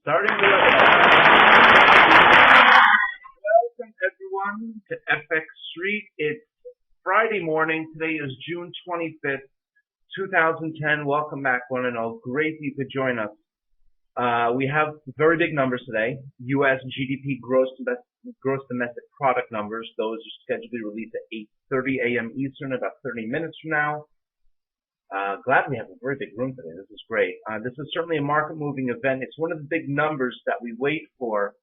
Starting the webinar. Welcome everyone to FX Street. It's Friday morning. Today is June 25th, 2010. Welcome back, one and all. Great that you could join us. We have very big numbers today. US GDP gross domestic product numbers. Those are scheduled to be released at 8:30 a.m. Eastern, about 30 minutes from now. Glad we have a very big room today. This is great. This is certainly a market-moving event. It's one of the big numbers that we wait for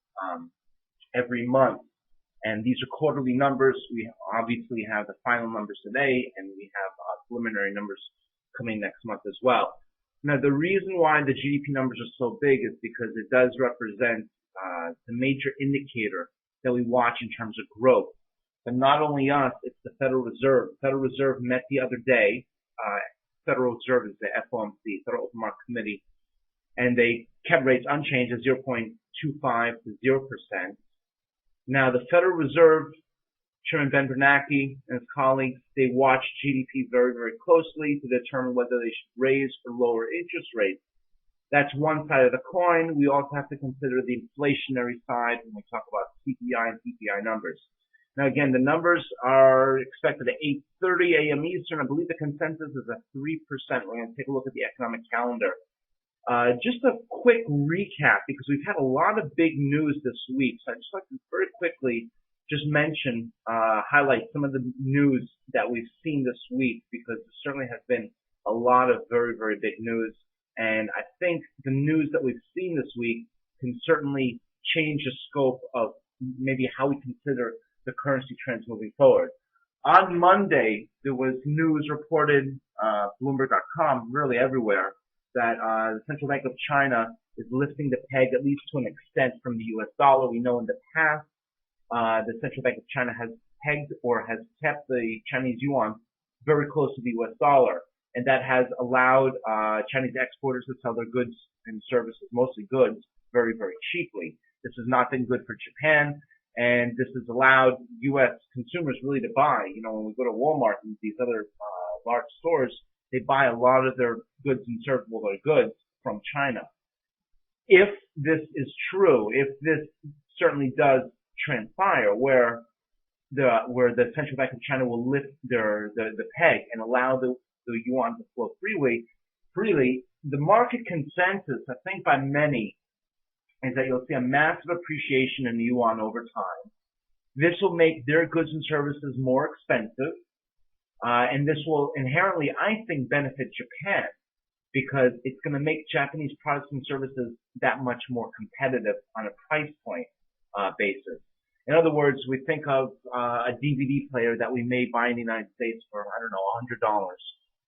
every month. And these are quarterly numbers. We obviously have the final numbers today, and we have preliminary numbers coming next month as well. Now, the reason why the GDP numbers are so big is because it does represent the major indicator that we watch in terms of growth. But not only us, it's the Federal Reserve. The Federal Reserve met the other day. Federal Reserve is the FOMC, Federal Open Market Committee, and they kept rates unchanged at 0.25 to 0%. Now, the Federal Reserve, Chairman Ben Bernanke and his colleagues, they watch GDP very, very closely to determine whether they should raise or lower interest rates. That's one side of the coin. We also have to consider the inflationary side when we talk about CPI and PPI numbers. Now, again, the numbers are expected at 8:30 a.m. Eastern. I believe the consensus is at 3%. We're going to take a look at the economic calendar. Just a quick recap, because we've had a lot of big news this week. So I'd just like to very quickly just mention, highlight some of the news that we've seen this week, because there certainly has been a lot of very, very big news. And I think the news that we've seen this week can certainly change the scope of maybe how we consider the currency trends moving forward. On Monday, there was news reported, Bloomberg.com, really everywhere, that the Central Bank of China is lifting the peg, at least to an extent, from the US dollar. We know in the past, the Central Bank of China has pegged or has kept the Chinese yuan very close to the US dollar. And that has allowed Chinese exporters to sell their goods and services, mostly goods, very, very cheaply. This has not been good for Japan. And this has allowed U.S. consumers really to buy. You know, when we go to Walmart and these other large stores, they buy a lot of their goods and serviceable goods from China. If this is true, if this certainly does transpire, where the Central Bank of China will lift the peg and allow the yuan to flow freely, the market consensus, I think by many, is that you'll see a massive appreciation in the yuan over time. This will make their goods and services more expensive, and this will inherently, I think, benefit Japan, because it's going to make Japanese products and services that much more competitive on a price point basis. In other words, we think of a DVD player that we may buy in the United States for, I don't know, $100.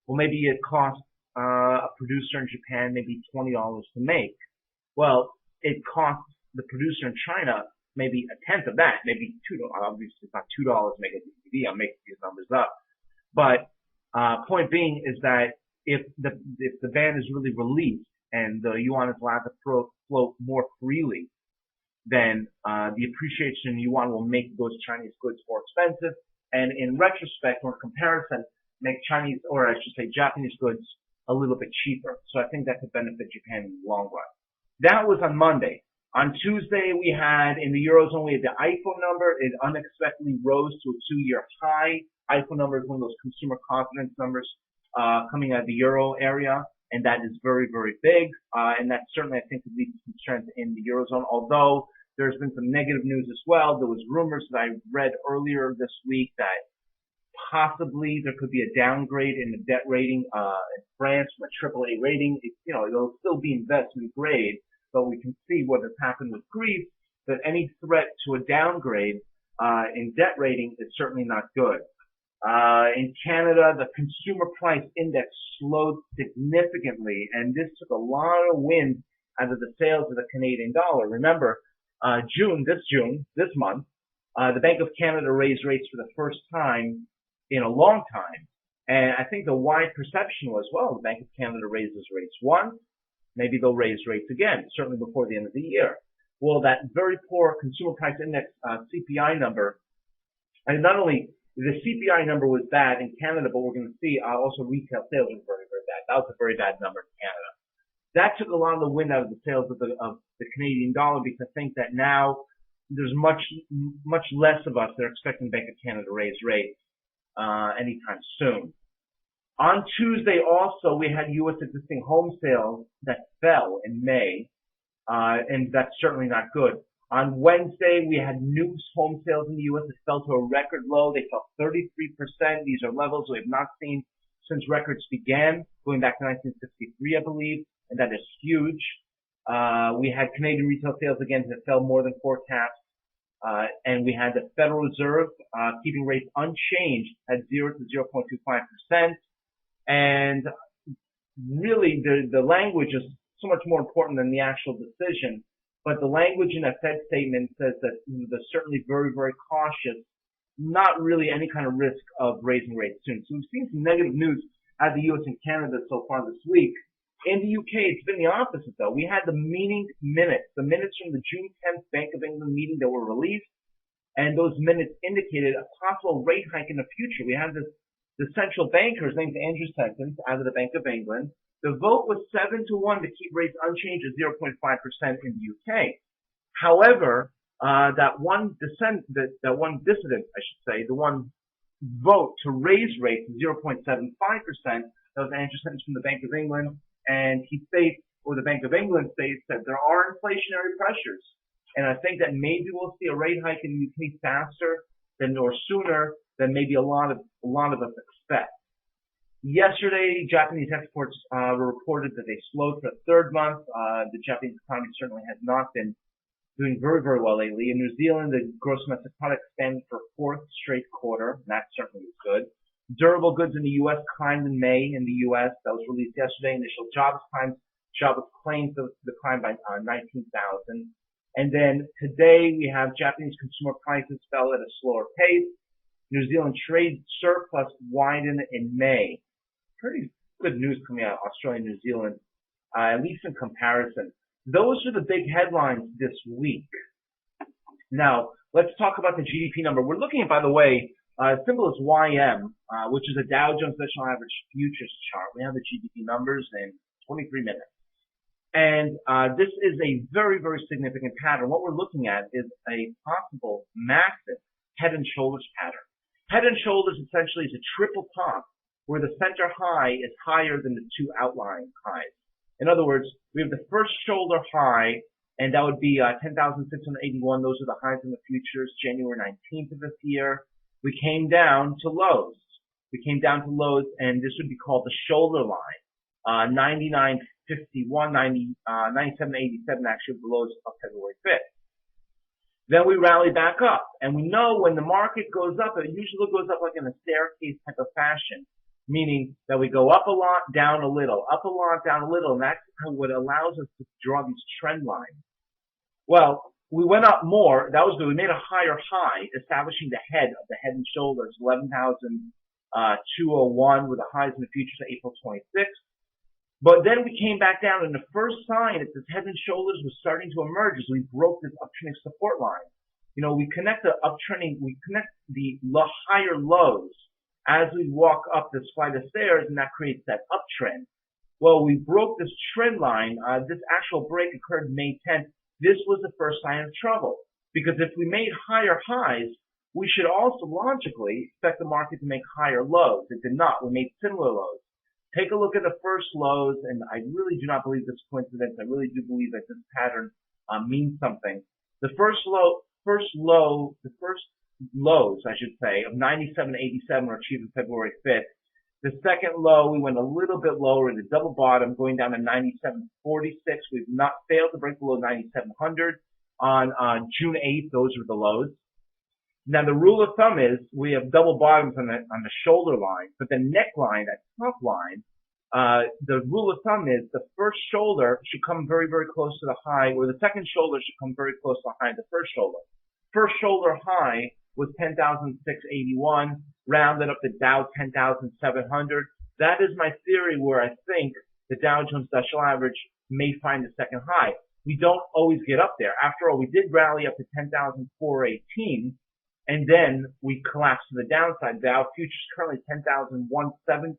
Well, maybe it costs a producer in Japan maybe $20 to make. Well, it costs the producer in China maybe a tenth of that, maybe $2. Obviously, it's not $2 to make a DVD. I'm making these numbers up. But point being is that if the ban is really released and the yuan is allowed to flow more freely, then the appreciation in yuan will make those Chinese goods more expensive, and in retrospect or comparison, make Chinese, or I should say Japanese goods a little bit cheaper. So I think that could benefit Japan in the long run. That was on Monday. On Tuesday, we had, in the Eurozone, we had the IFO number. It unexpectedly rose to a 2-year high. IFO number is one of those consumer confidence numbers coming out of the Euro area, and that is very, very big. And that certainly, I think, could lead to some strength in the Eurozone, although there's been some negative news as well. There was rumors that I read earlier this week that possibly there could be a downgrade in the debt rating in France from a AAA rating. It'll still be investment grade, but we can see what has happened with Greece, that any threat to a downgrade in debt rating is certainly not good. In Canada, the consumer price index slowed significantly, and this took a lot of wind out of the sales of the Canadian dollar. Remember, this month, the Bank of Canada raised rates for the first time in a long time. And I think the wide perception was, well, the Bank of Canada raises rates once, maybe they'll raise rates again, certainly before the end of the year. Well, that very poor consumer price index CPI number, and not only the CPI number was bad in Canada, but we're going to see also retail sales was very, very bad. That was a very bad number in Canada. That took a lot of the wind out of the sails of the Canadian dollar, because I think that now there's much less of us that are expecting the Bank of Canada to raise rates anytime soon. On Tuesday also, we had U.S. existing home sales that fell in May, and that's certainly not good. On Wednesday, we had new home sales in the U.S. that fell to a record low. They fell 33%. These are levels we have not seen since records began, going back to 1963, I believe, and that is huge. We had Canadian retail sales again that fell more than forecast. And we had the Federal Reserve keeping rates unchanged at 0 to 0.25%. And really, the language is so much more important than the actual decision. But the language in that Fed statement says that they're certainly very, very cautious, not really any kind of risk of raising rates soon. So we've seen some negative news out of the U.S. and Canada so far this week. In the UK, it's been the opposite, though. We had the minutes from the June 10th Bank of England meeting that were released, and those minutes indicated a possible rate hike in the future. We had the central banker, his name's Andrew Sentence, out of the Bank of England. The vote was 7-1 to keep rates unchanged at 0.5% in the UK. However, that one dissident, I should say, the one vote to raise rates to 0.75%, that was Andrew Sentence from the Bank of England, and he states, or the Bank of England states, that there are inflationary pressures. And I think that maybe we'll see a rate hike in the UK faster or sooner than maybe a lot of us expect. Yesterday, Japanese exports were reported that they slowed for a third month. The Japanese economy certainly has not been doing very, very well lately. In New Zealand, the gross domestic product expanded for a fourth straight quarter, and that certainly is good. Durable goods in the U.S. climbed in May in the U.S. That was released yesterday. Initial jobless claims declined by 19,000. And then today we have Japanese consumer prices fell at a slower pace. New Zealand trade surplus widened in May. Pretty good news coming out of Australia and New Zealand, at least in comparison. Those are the big headlines this week. Now, let's talk about the GDP number. We're looking at, by the way, a symbol is YM, which is a Dow Jones Industrial Average Futures chart. We have the GDP numbers in 23 minutes. And this is a very, very significant pattern. What we're looking at is a possible massive head and shoulders pattern. Head and shoulders essentially is a triple top where the center high is higher than the two outlying highs. In other words, we have the first shoulder high, and that would be 10,681. Those are the highs in the futures, January 19th of this year. We came down to lows. And this would be called the shoulder line. 99.51, 97.87 actually the lows of February 5th. Then we rally back up. And we know when the market goes up, it usually goes up like in a staircase type of fashion, meaning that we go up a lot, down a little, up a lot, down a little, and that's what allows us to draw these trend lines. Well, we went up more. That was good. We made a higher high, establishing the head of the head and shoulders, 11,201 with the highs in the futures of April 26th. But then we came back down, and the first sign that this head and shoulders was starting to emerge as we broke this uptrending support line. You know, we connect the higher lows as we walk up this flight of stairs, and that creates that uptrend. Well, we broke this trend line. This actual break occurred May 10th. This was the first sign of trouble, because if we made higher highs, we should also logically expect the market to make higher lows. It did not. We made similar lows. Take a look at the first lows, and I really do not believe this is coincidence. I really do believe that this pattern means something. The first lows, I should say, of 97.87 were achieved on February 5th. The second low, we went a little bit lower in the double bottom, going down to 97.46. We've not failed to break below 9,700. On June 8th, those were the lows. Now, the rule of thumb is we have double bottoms on the shoulder line, but the neckline, that top line, the rule of thumb is the first shoulder should come very, very close to the high, or the second shoulder should come very close to the high of the first shoulder. First shoulder high was 10,681, rounded up to Dow 10,700. That is my theory where I think the Dow Jones Industrial Average may find the second high. We don't always get up there. After all, we did rally up to 10,418, and then we collapsed to the downside. Dow futures currently 10,117.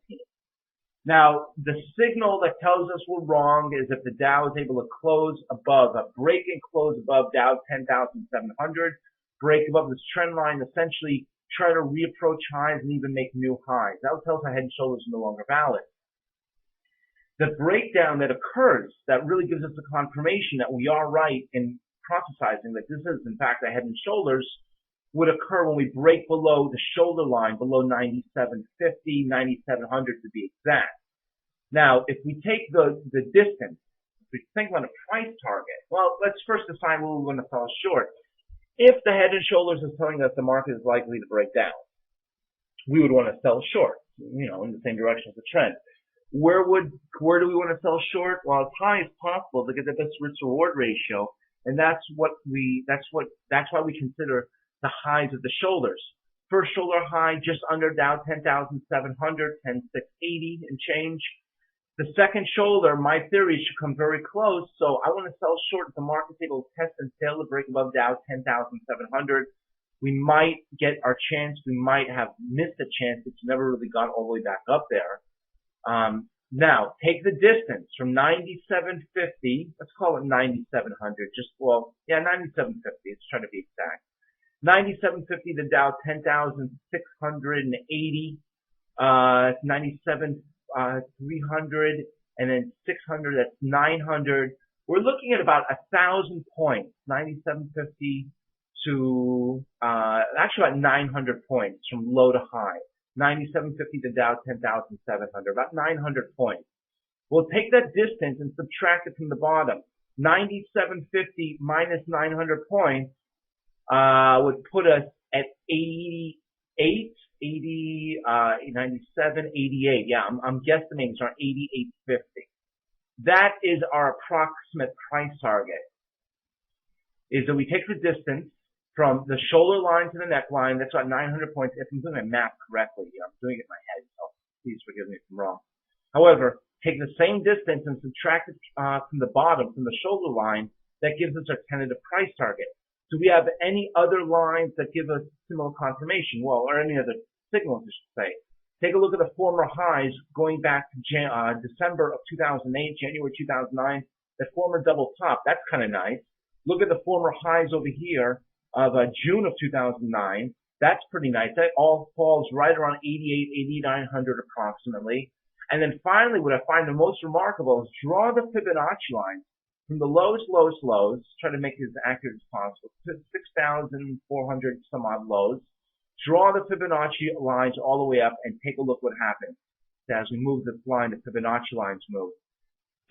Now, the signal that tells us we're wrong is if the Dow is able to close above, a break and close above Dow 10,700, break above this trend line, essentially try to reapproach highs and even make new highs. That would tell us our head and shoulders are no longer valid. The breakdown that occurs that really gives us the confirmation that we are right in prophesizing that this is in fact a head and shoulders would occur when we break below the shoulder line, below 9750, 9700 to be exact. Now, if we take the distance, if we think about a price target, well, let's first decide what we want to sell short. If the head and shoulders is telling us the market is likely to break down, we would want to sell short, in the same direction as the trend. Where do we want to sell short? Well, as high as possible to get the best risk reward ratio, and that's why we consider the highs of the shoulders. First shoulder high just under Dow 10,700, 10,680 and change. The second shoulder, my theory, should come very close, so I want to sell short if the market's able to test and fail to break above Dow 10,700. We might get our chance. We might have missed a chance. It's never really got all the way back up there. Now, take the distance from 9750. Let's call it 9700. 9750. Let's try to be exact. 9750 to Dow 10,680. 97 300, and then 600. That's 900. We're looking at about 1,000 points. 9750 to actually about 900 points from low to high. 9750 to Dow 10,700, about 900 points. We'll take that distance and subtract it from the bottom. 9750 minus 900 points would put us at 88, 97, 88. Yeah, I'm guesstimating it's around 88.50. That is our approximate price target. Is that we take the distance from the shoulder line to the neckline. That's about 900 points. If I'm doing my math correctly, I'm doing it in my head, so please forgive me if I'm wrong. However, take the same distance and subtract it from the bottom, from the shoulder line. That gives us our tentative price target. Do we have any other lines that give us similar confirmation? Well, or any other signals, I should say. Take a look at the former highs going back to December of 2008, January 2009. The former double top. That's kind of nice. Look at the former highs over here of June of 2009. That's pretty nice. That all falls right around 88, 8,900 approximately. And then finally, what I find the most remarkable is draw the Fibonacci line from the lowest, try to make it as accurate as possible, 6,400 some odd lows. Draw the Fibonacci lines all the way up and take a look what happens. As we move this line, the Fibonacci lines move.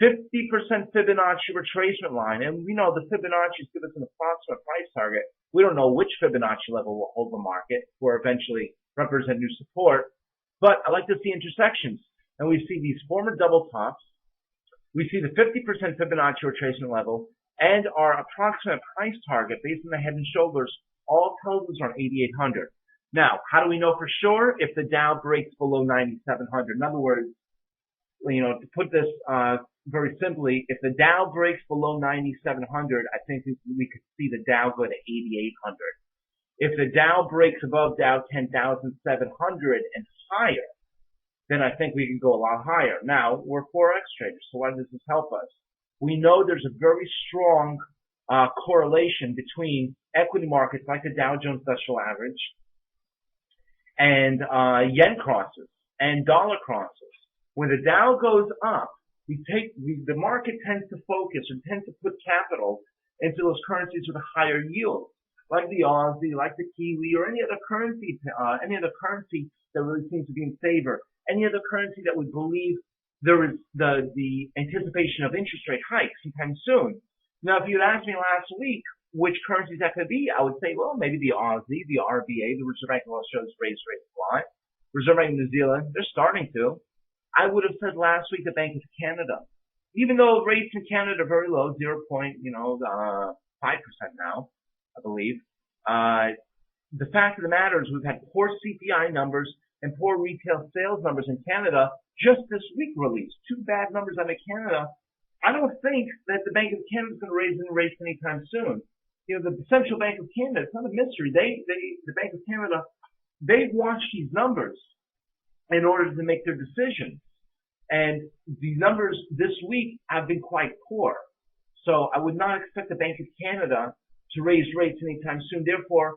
50% Fibonacci retracement line, and we know the Fibonacci's give us an approximate price target. We don't know which Fibonacci level will hold the market or eventually represent new support, but I like to see intersections. And we see these former double tops. We see the 50% Fibonacci retracement level and our approximate price target based on the head and shoulders all tells us around 8,800. Now, how do we know for sure if the Dow breaks below 9,700? In other words, to put this very simply, if the Dow breaks below 9,700, I think we could see the Dow go to 8,800. If the Dow breaks above Dow 10,700 and higher, then I think we can go a lot higher. Now, we're Forex traders, so why does this help us? We know there's a very strong correlation between equity markets like the Dow Jones Industrial Average and yen crosses and dollar crosses. When the Dow goes up, the market tends to focus or tends to put capital into those currencies with a higher yield, like the Aussie, like the Kiwi, or any other currency that really seems to be in favor. Any other currency that would believe there is the anticipation of interest rate hikes sometime soon. Now, if you had asked me last week which currencies that could be, I would say, well, maybe the Aussie, the RBA, the Reserve Bank of Australia's raised rates a lot. Reserve Bank of New Zealand, they're starting to. I would have said last week the Bank of Canada. Even though rates in Canada are very low, 0.5% now, I believe. The fact of the matter is we've had poor CPI numbers and poor retail sales numbers in Canada just this week released. Two bad numbers out of Canada. I don't think that the Bank of Canada is going to raise any rates anytime soon. The Central Bank of Canada, it's not a mystery. The Bank of Canada, they watch these numbers in order to make their decisions. And the numbers this week have been quite poor. So I would not expect the Bank of Canada to raise rates anytime soon. Therefore,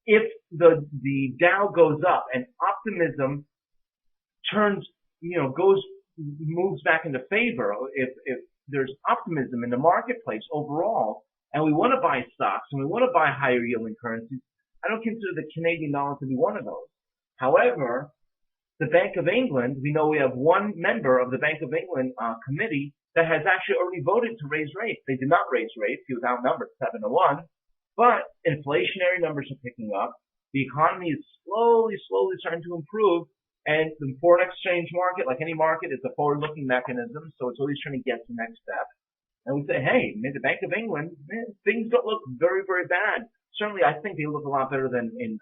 if the Dow goes up and optimism moves back into favor, if there's optimism in the marketplace overall, and we want to buy stocks and we want to buy higher yielding currencies, I don't consider the Canadian dollar to be one of those. However, the Bank of England, we know we have one member of the Bank of England committee that has actually already voted to raise rates. They did not raise rates. He was outnumbered 7-1. But inflationary numbers are picking up. The economy is slowly starting to improve. And the foreign exchange market, like any market, is a forward-looking mechanism. So it's always trying to get to the next step. And we say, hey, the Bank of England, things don't look very, very bad. Certainly, I think they look a lot better than in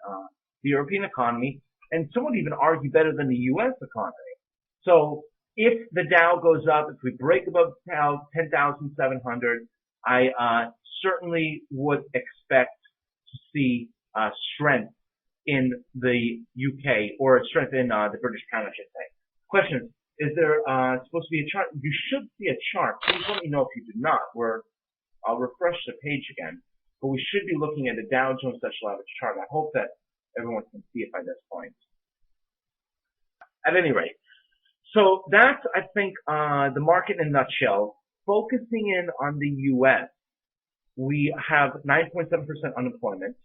the European economy. And some would even argue better than the U.S. economy. So if the Dow goes up, if we break above 10,700, I certainly would expect to see strength in the UK, or strength in the British pound, I should say. Question is there supposed to be a chart? You should see a chart. Please let me know if you do not. I'll refresh the page again. But we should be looking at the Dow Jones Special Average chart. I hope that everyone can see it by this point. At any rate, so that's, I think, the market in a nutshell. Focusing in on the U.S., we have 9.7% unemployment,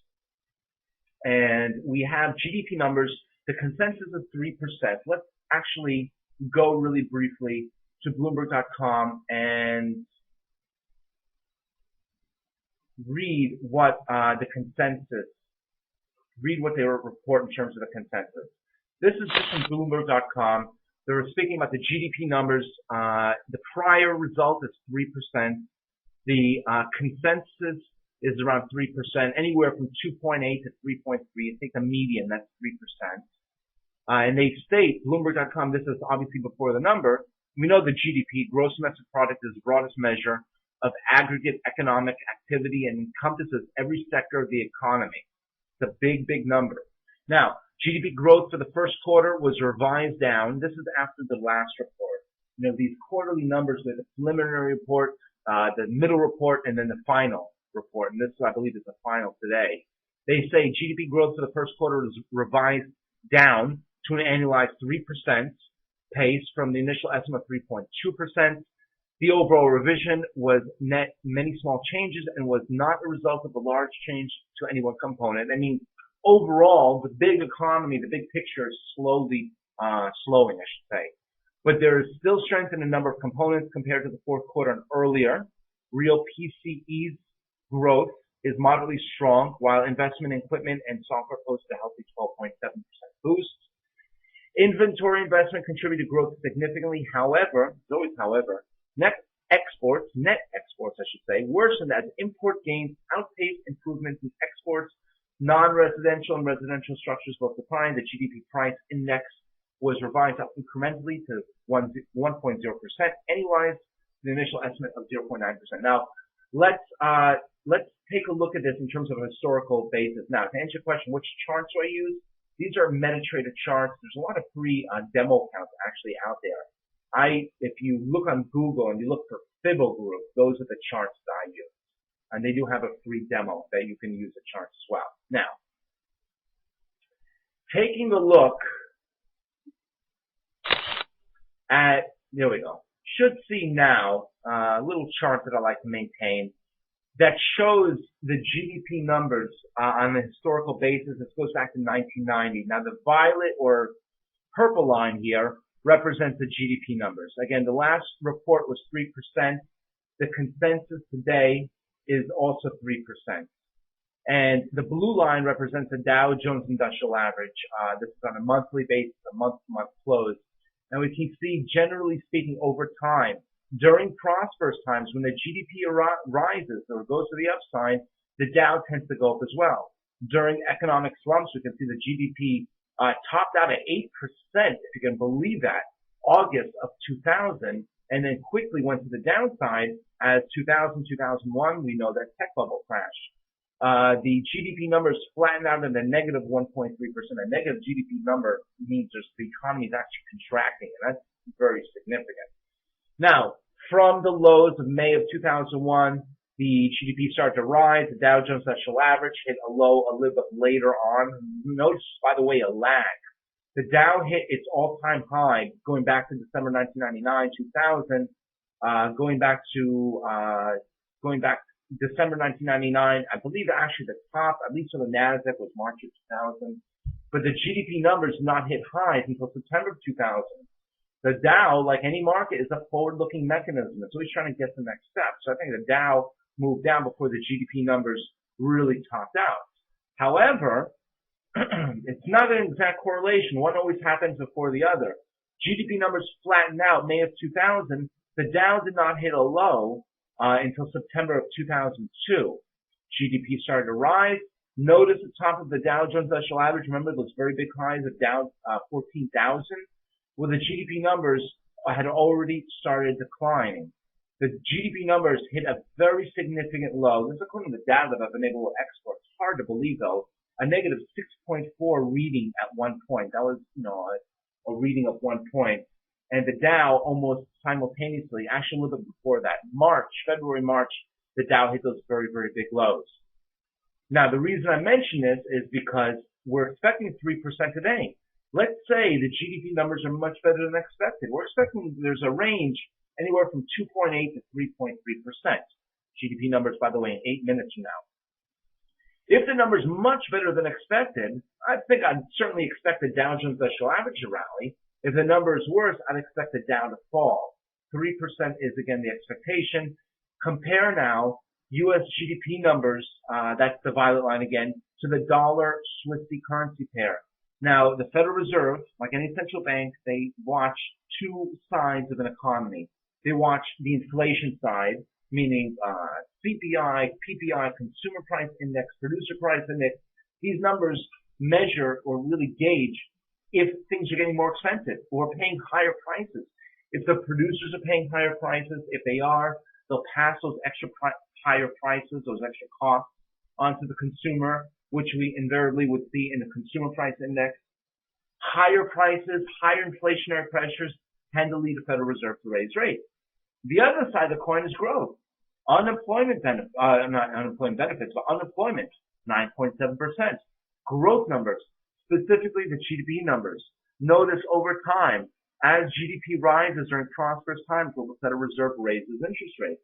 and we have GDP numbers. The consensus is 3%. Let's actually go really briefly to Bloomberg.com and read what the consensus, read what they report in terms of the consensus. This is just from Bloomberg.com. They were speaking about the GDP numbers. The prior result is 3%. The consensus is around 3%, anywhere from 2.8 to 3.3. I think the median, that's 3%. And they state, Bloomberg.com, this is obviously before the number. We know the GDP, gross domestic product, is the broadest measure of aggregate economic activity and encompasses every sector of the economy. It's a big, big number. Now, GDP growth for the first quarter was revised down. This is after the last report. You know, these quarterly numbers, there's a preliminary report, the middle report, and then the final report. And this, I believe, is the final today. They say GDP growth for the first quarter was revised down to an annualized 3% pace from the initial estimate of 3.2%. The overall revision was net many small changes and was not a result of a large change to any one component. I mean, overall, the big economy, the big picture is slowly slowing, I should say. But there is still strength in a number of components compared to the fourth quarter and earlier. Real PCE's growth is moderately strong, while investment in equipment and software posted a healthy 12.7% boost. Inventory investment contributed to growth significantly. However, there's always however, net exports, I should say, worsened as import gains outpaced improvements in exports. Non-residential and residential structures both declined. The GDP price index was revised up incrementally to 1.0%, annualized the initial estimate of 0.9%. Now, let's take a look at this in terms of a historical basis. Now, to answer your question, which charts do I use? These are MetaTrader charts. There's a lot of free demo accounts actually out there. If you look on Google and you look for Fibble Group, those are the charts that I use. And they do have a free demo that you can use the charts as well. Now, taking a look at, there we go. Should see now a little chart that I like to maintain that shows the GDP numbers on a historical basis. This goes back to 1990. Now, the violet or purple line here represents the GDP numbers. Again, the last report was 3%. The consensus today is also 3%. And the blue line represents the Dow Jones Industrial Average. This is on a monthly basis, a month-to-month close. And we can see, generally speaking, over time, during prosperous times, when the GDP rises or goes to the upside, the Dow tends to go up as well. During economic slumps, we can see the GDP topped out at 8%, if you can believe that, August of 2000, and then quickly went to the downside as 2000, 2001, we know that tech bubble crashed. The GDP numbers flattened out at a negative 1.3%. A negative GDP number means the economy is actually contracting, and that's very significant. Now, from the lows of May of 2001, the GDP started to rise. The Dow Jones Industrial Average hit a low a little bit later on. Notice, by the way, a lag. The Dow hit its all-time high going back to December 1999, 2000, going back December 1999. I believe actually the top, at least for the Nasdaq, was March of 2000. But the GDP numbers did not hit highs until September of 2000. The Dow, like any market, is a forward-looking mechanism. It's always trying to get the next step. So I think the Dow moved down before the GDP numbers really topped out. However, it's not an exact correlation. One always happens before the other. GDP numbers flattened out May of 2000. The Dow did not hit a low until September of 2002. GDP started to rise. Notice the top of the Dow Jones Industrial Average. Remember those very big highs of Dow 14,000? Well, the GDP numbers had already started declining. The GDP numbers hit a very significant low. This is according to the data that I've been able to export. It's hard to believe, though. A negative 6.4 reading at one point. That was, a reading of 1 point. And the Dow almost simultaneously, actually a little bit before that, February, March, the Dow hit those very, very big lows. Now, the reason I mention this is because we're expecting 3% today. Let's say the GDP numbers are much better than expected. We're expecting there's a range anywhere from 2.8 to 3.3%. GDP numbers, by the way, in 8 minutes from now. If the number's much better than expected, I think I'd certainly expect the Dow Jones Industrial Average to rally. If the number is worse, I'd expect the Dow to fall. 3% is, again, the expectation. Compare now US GDP numbers, that's the violet line again, to the dollar-Swissy currency pair. Now, the Federal Reserve, like any central bank, they watch two sides of an economy. They watch the inflation side, meaning CPI, PPI, Consumer Price Index, Producer Price Index. These numbers measure or really gauge if things are getting more expensive or paying higher prices. If the producers are paying higher prices, if they are, they'll pass those higher prices, those extra costs onto the consumer, which we invariably would see in the Consumer Price Index. Higher prices, higher inflationary pressures tend to lead the Federal Reserve to raise rates. The other side of the coin is growth. Unemployment benefits, not unemployment benefits, but unemployment, 9.7%. Growth numbers, specifically the GDP numbers. Notice over time, as GDP rises during prosperous times, the Federal Reserve raises interest rates.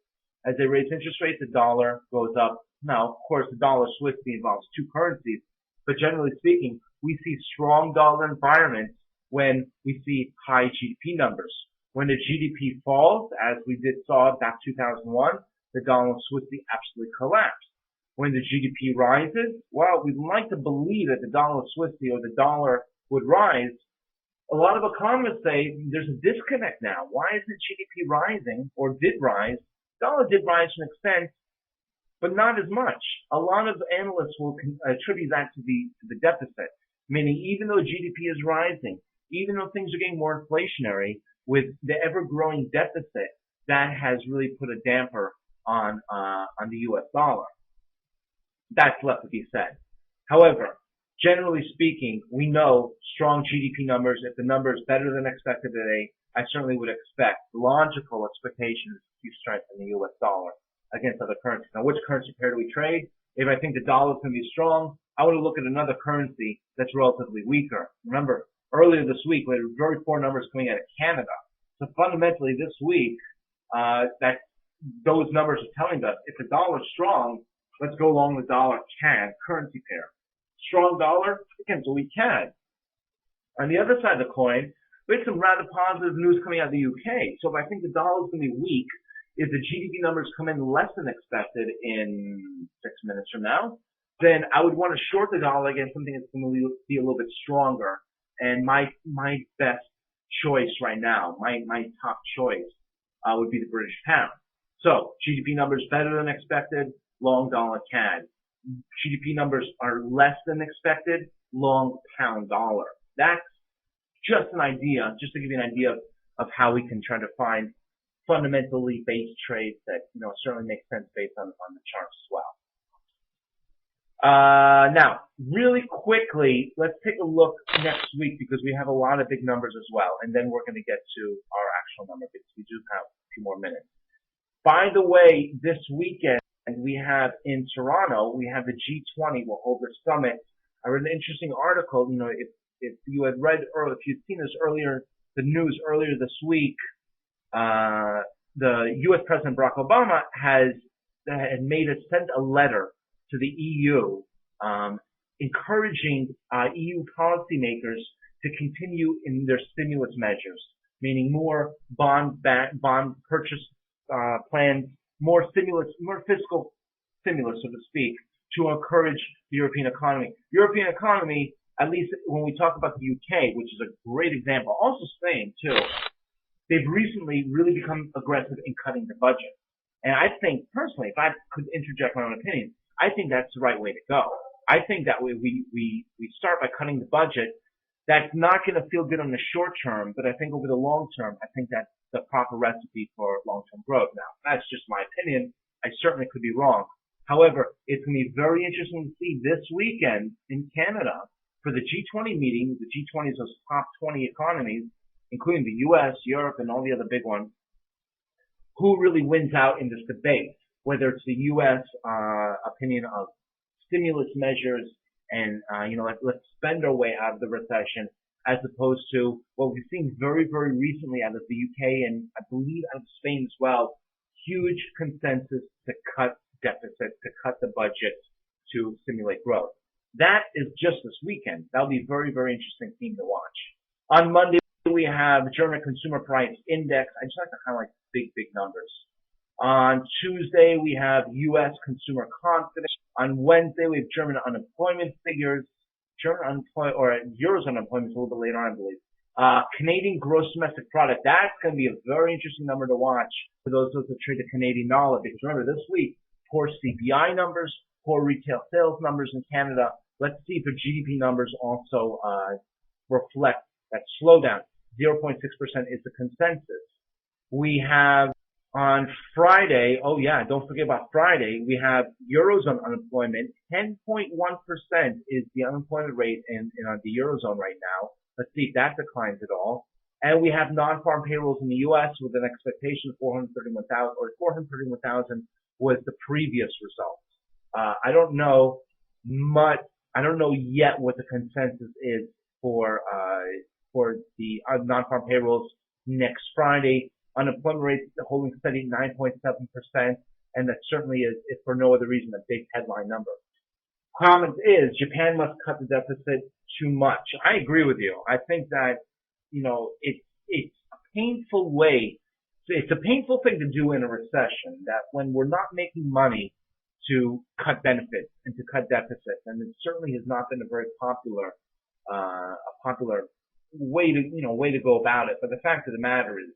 As they raise interest rates, the dollar goes up. Now, of course, the dollar-Swissy involves two currencies, but generally speaking, we see strong dollar environments when we see high GDP numbers. When the GDP falls, as we saw back 2001, the dollar-Swissy absolutely collapsed. When the GDP rises, well, we'd like to believe that the dollar-Swissy or the dollar would rise. A lot of economists say there's a disconnect now. Why isn't GDP rising or did rise? Dollar did rise to an extent, but not as much. A lot of analysts will attribute that to the deficit, meaning even though GDP is rising, even though things are getting more inflationary, with the ever-growing deficit, that has really put a damper on the U.S. dollar. That's left to be said. However, generally speaking, we know strong GDP numbers. If the number is better than expected today, I certainly would expect logical expectations to strengthen the U.S. dollar against other currencies. Now, which currency pair do we trade? If I think the dollar is going to be strong, I want to look at another currency that's relatively weaker. Remember, earlier this week, we had very poor numbers coming out of Canada. So fundamentally, this week, those numbers are telling us if the dollar is strong, let's go along the dollar-CAD currency pair. Strong dollar against a weak CAD. On the other side of the coin, we had some rather positive news coming out of the UK. So if I think the dollar is going to be weak, if the GDP numbers come in less than expected in 6 minutes from now, then I would want to short the dollar against something that's going to be a little bit stronger. And my best choice right now, my top choice, would be the British pound. So GDP numbers better than expected, long dollar CAD. GDP numbers are less than expected, long pound dollar. That's just an idea, just to give you an idea of how we can try to find fundamentally based trades that certainly make sense based on the charts as well. Now, really quickly, let's take a look next week because we have a lot of big numbers as well. And then we're going to get to our actual number because we do have a few more minutes. By the way, this weekend we have in Toronto, we have the G20 will hold their summit. I read an interesting article. You know, if you had read or if you'd seen this earlier, the news earlier this week, the U.S. President Barack Obama had sent a letter to the EU, encouraging EU policymakers to continue in their stimulus measures, meaning more bond purchase plans, more fiscal stimulus, so to speak, to encourage the European economy. European economy, at least when we talk about the UK, which is a great example, also Spain too, they've recently really become aggressive in cutting the budget. And I think, personally, if I could interject my own opinion, I think that's the right way to go. I think that way we start by cutting the budget. That's not going to feel good on the short term, but I think over the long term, I think that's the proper recipe for long-term growth. Now, that's just my opinion. I certainly could be wrong. However, it's going to be very interesting to see this weekend in Canada for the G20 meeting. The G20 is those top 20 economies, including the US, Europe, and all the other big ones. Who really wins out in this debate? Whether it's the US opinion of stimulus measures and let's spend our way out of the recession, as opposed to what we've seen very, very recently out of the UK and I believe out of Spain as well, huge consensus to cut deficits, to cut the budget to stimulate growth. That is just this weekend. That'll be a very, very interesting theme to watch. On Monday, we have German Consumer Price Index. I just like to highlight big, big numbers. On Tuesday, we have U.S. Consumer Confidence. On Wednesday, we have German unemployment figures. Eurozone unemployment is a little bit later on, I believe. Canadian Gross Domestic Product. That's going to be a very interesting number to watch for those that trade the Canadian dollar. Because remember, this week, poor CPI numbers, poor retail sales numbers in Canada. Let's see if the GDP numbers also reflect that slowdown. 0.6% is the consensus. We have on Friday, don't forget about Friday, we have Eurozone unemployment. 10.1% is the unemployment rate in the Eurozone right now. Let's see if that declines at all. And we have non-farm payrolls in the U.S. with an expectation of 431,000 was the previous result. I don't know yet what the consensus is for the non-farm payrolls next Friday. Unemployment rate holding steady at 9.7%, and that certainly is, if for no other reason, a big headline number. Comment is Japan must cut the deficit too much. I agree with you. I think that it's a painful way. It's a painful thing to do in a recession. That when we're not making money to cut benefits and to cut deficits, and it certainly has not been a very popular way to go about it. But the fact of the matter is,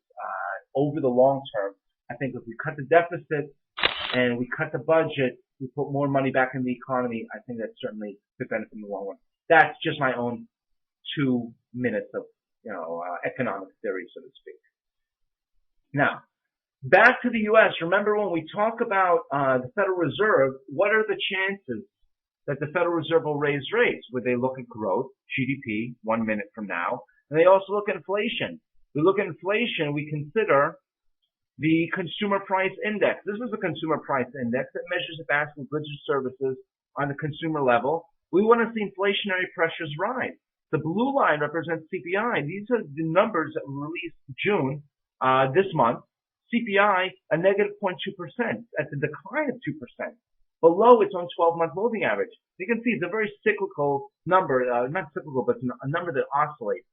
over the long term, I think if we cut the deficit and we cut the budget, we put more money back in the economy, I think that certainly could benefit in the long run. That's just my own 2 minutes of, economic theory, so to speak. Now, back to the U.S. Remember when we talk about the Federal Reserve, what are the chances that the Federal Reserve will raise rates? Would they look at growth, GDP, 1 minute from now? And they also look at inflation. We look at inflation, we consider the Consumer Price Index. This is a Consumer Price Index that measures the basket of goods and services on the consumer level. We want to see inflationary pressures rise. The blue line represents CPI. These are the numbers that were released June this month. CPI, a negative 0.2%. That's a decline of 2%. Below its own 12-month moving average. You can see it's a very cyclical number, not cyclical, but a number that oscillates.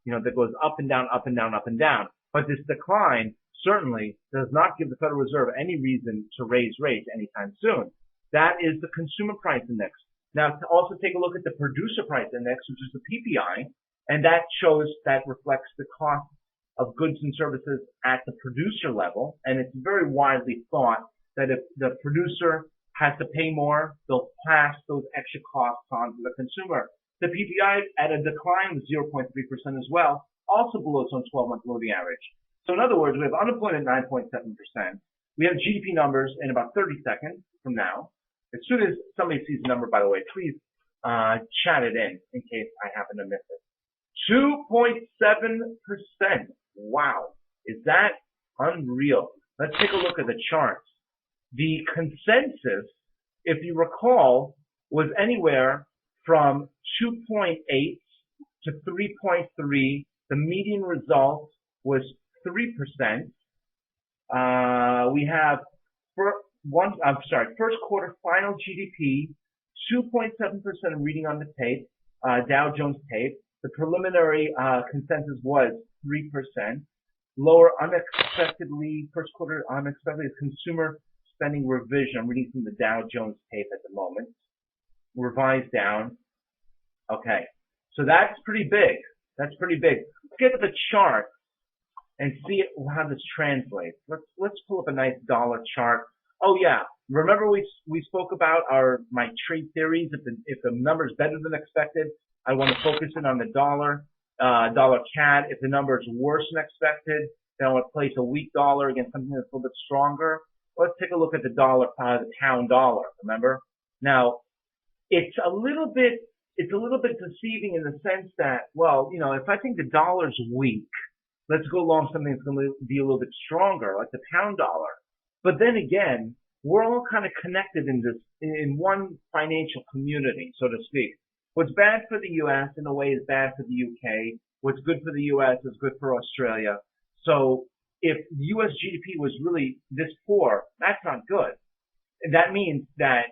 That goes up and down, up and down, up and down. But this decline certainly does not give the Federal Reserve any reason to raise rates anytime soon. That is the Consumer Price Index. Now, to also take a look at the Producer Price Index, which is the PPI, and that reflects the cost of goods and services at the producer level. And it's very widely thought that if the producer has to pay more, they'll pass those extra costs on to the consumer. The PPI at a decline of 0.3% as well, also below its own 12-month moving average. So in other words, we have unemployment at 9.7%. We have GDP numbers in about 30 seconds from now. As soon as somebody sees the number, by the way, please chat it in case I happen to miss it. 2.7%. Wow. Is that unreal? Let's take a look at the charts. The consensus, if you recall, was anywhere from 2.8 to 3.3. The median result was 3%. We have first quarter final GDP, 2.7%. I'm reading on the tape, Dow Jones tape. The preliminary consensus was 3%. Lower unexpectedly, first quarter unexpectedly is consumer spending revision. I'm reading from the Dow Jones tape at the moment. Revised down. Okay. So that's pretty big. That's pretty big. Let's get to the chart and see how this translates. Let's pull up a nice dollar chart. Oh yeah. Remember we spoke about my trade theories. If the number is better than expected, I want to focus in on the dollar CAD. If the number is worse than expected, then I want to place a weak dollar against something that's a little bit stronger. Let's take a look at the pound dollar. Remember? Now, it's a little bit deceiving in the sense that, well, if I think the dollar's weak, let's go along something that's going to be a little bit stronger, like the pound dollar. But then again, we're all kind of connected in one financial community, so to speak. What's bad for the U.S. in a way is bad for the UK. What's good for the U.S. is good for Australia. So if US GDP was really this poor, that's not good. And that means that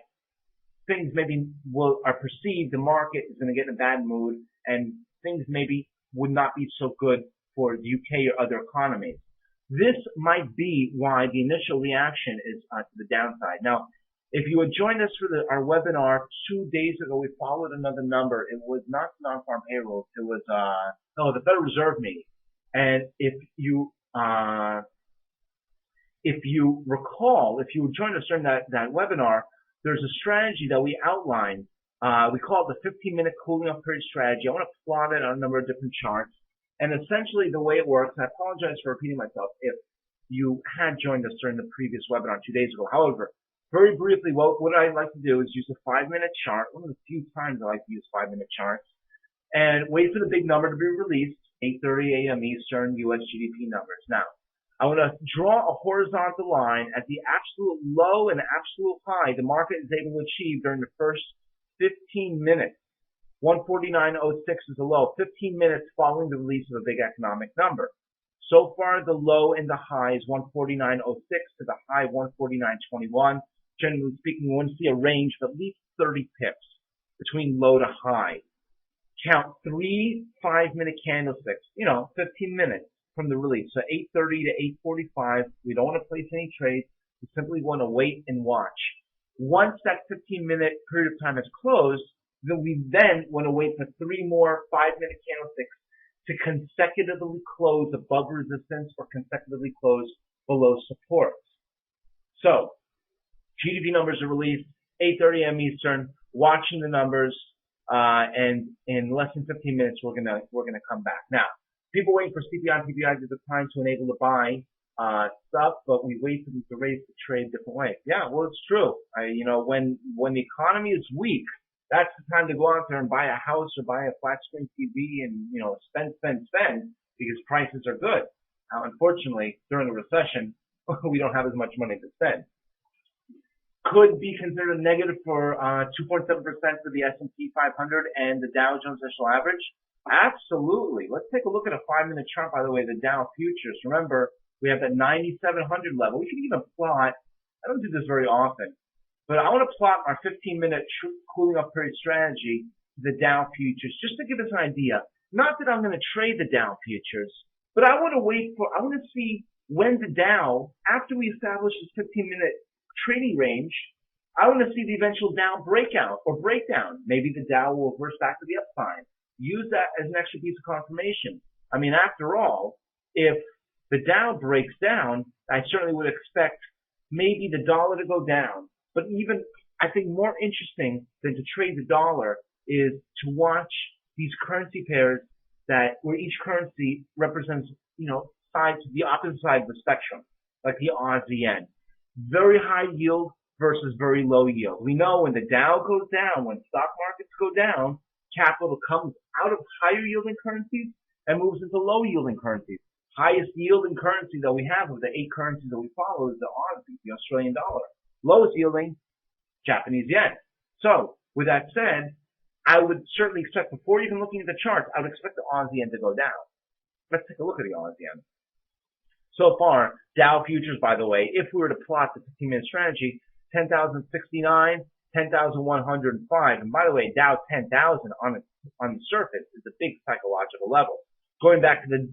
things maybe are perceived, the market is going to get in a bad mood, and things maybe would not be so good for the UK or other economies. This might be why the initial reaction is to the downside. Now, if you had joined us for our webinar 2 days ago, we followed another number. It was not non-farm payrolls. It was the Federal Reserve meeting. And if you recall, if you joined us during that webinar, there's a strategy that we outlined. We call it the 15-minute cooling off period strategy. I want to plot it on a number of different charts. And essentially the way it works, and I apologize for repeating myself if you had joined us during the previous webinar 2 days ago. However, very briefly, what I like to do is use a 5-minute chart, one of the few times I like to use 5-minute charts, and wait for the big number to be released, 8:30 a.m. Eastern, US GDP numbers. Now, I want to draw a horizontal line at the absolute low and absolute high the market is able to achieve during the first 15 minutes. 149.06 is the low, 15 minutes following the release of a big economic number. So far, the low and the high is 149.06 to the high 149.21. Generally speaking, we want to see a range of at least 30 pips between low to high. Count 3 5-minute candlesticks, 15 minutes from the release. So 8:30 to 8:45, we don't want to place any trades. We simply want to wait and watch. Once that 15-minute period of time is closed, we then want to wait for 3 more 5-minute candlesticks to consecutively close above resistance or consecutively close below support. So, GDP numbers are released, 8:30 a.m. Eastern, watching the numbers, and in less than 15 minutes, we're gonna come back. Now, people waiting for CPI and PPI to decline to enable to buy stuff, but we wait for them to raise the trade different ways. Yeah, well, it's true. When the economy is weak, that's the time to go out there and buy a house or buy a flat screen TV and, spend because prices are good. Now, unfortunately, during a recession, we don't have as much money to spend. Could be considered negative for 2.7% for the S&P 500 and the Dow Jones Industrial Average. Absolutely. Let's take a look at a 5-minute chart, by the way, the Dow futures. Remember, we have that 9,700 level. We can even plot, I don't do this very often, but I want to plot our 15-minute cooling off period strategy, the Dow futures, just to give us an idea. Not that I'm going to trade the Dow futures, but I want to see when the Dow, after we establish this 15-minute trading range, I want to see the eventual Dow breakout or breakdown. Maybe the Dow will reverse back to the upside. Use that as an extra piece of confirmation. I mean, after all, if the Dow breaks down, I certainly would expect maybe the dollar to go down. But even, I think more interesting than to trade the dollar is to watch these currency pairs where each currency represents, sides, the opposite side of the spectrum, like the Aussie yen. Very high yield, versus very low yield. We know when the Dow goes down, when stock markets go down, capital comes out of higher yielding currencies and moves into low yielding currencies. Highest yielding currency that we have of the 8 currencies that we follow is the Aussie, the Australian dollar. Lowest yielding, Japanese yen. So, with that said, I would certainly expect, before even looking at the charts, I would expect the Aussie yen to go down. Let's take a look at the Aussie yen. So far, Dow futures, by the way, if we were to plot the 15-minute strategy, 10,069, 10,105. And by the way, Dow 10,000 on the surface is a big psychological level. Going back to the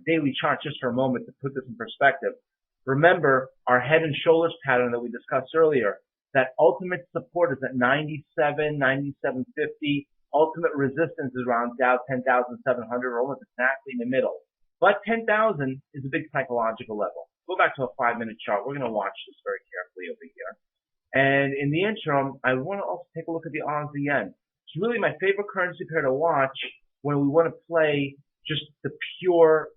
daily chart just for a moment to put this in perspective. Remember our head and shoulders pattern that we discussed earlier. That ultimate support is at 97, 97.50. Ultimate resistance is around Dow 10,700, almost exactly in the middle. But 10,000 is a big psychological level. Go back to a 5-minute chart. We're going to watch this very carefully over here. And in the interim, I want to also take a look at the Aussie yen. It's really my favorite currency pair to watch when we want to play just the pure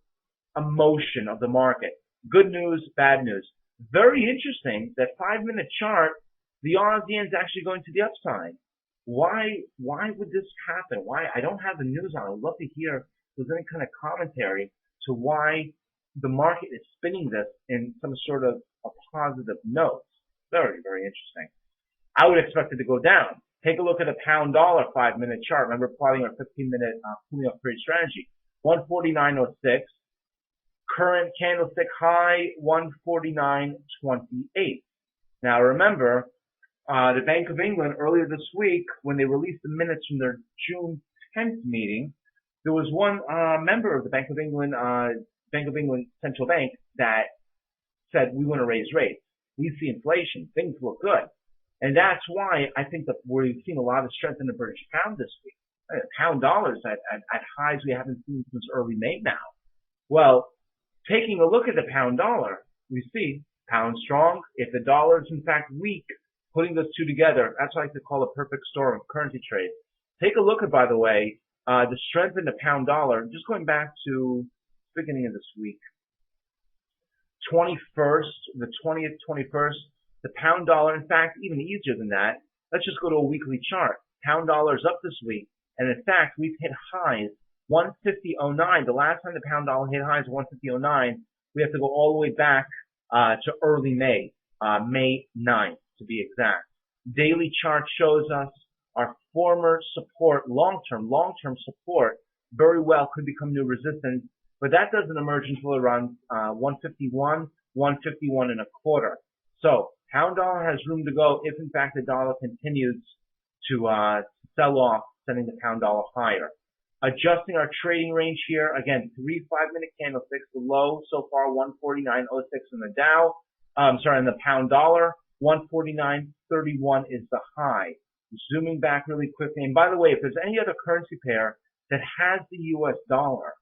emotion of the market. Good news, bad news. Very interesting that 5-minute chart, the Aussie yen is actually going to the upside. Why would this happen? Why? I don't have the news on. I'd love to hear if there's any kind of commentary to why the market is spinning this in some sort of a positive note. Very, very interesting. I would expect it to go down. Take a look at a pound dollar 5-minute chart. Remember plotting our 15-minute cooling off period strategy. 149.06. Current candlestick high 149.28. Now remember, the Bank of England earlier this week, when they released the minutes from their June 10th meeting, there was one member of the Bank of England Central Bank that said, we want to raise rates. We see inflation. Things look good. And that's why I think that we've seen a lot of strength in the British pound this week. Pound dollars at highs we haven't seen since early May now. Well, taking a look at the pound dollar, we see pound strong. If the dollar is in fact weak, putting those two together, that's what I like to call a perfect storm of currency trade. Take a look at, by the way, the strength in the pound dollar, just going back to the beginning of this week. 21st, the pound dollar, in fact, even easier than that. Let's just go to a weekly chart. Pound dollar is up this week, and in fact, we've hit highs 150.09. The last time the pound dollar hit highs 150.09, we have to go all the way back to early May, May 9th to be exact. Daily chart shows us our former support, long-term support, very well could become new resistance, but that doesn't emerge until around 151, 151 and a quarter. So pound dollar has room to go if in fact the dollar continues to sell off, sending the pound dollar higher. Adjusting our trading range here, again, 3 5-minute candlesticks, the low so far 149.06 in the Dow, in the pound dollar, 149.31 is the high. Zooming back really quickly, and by the way, if there's any other currency pair that has the US dollar,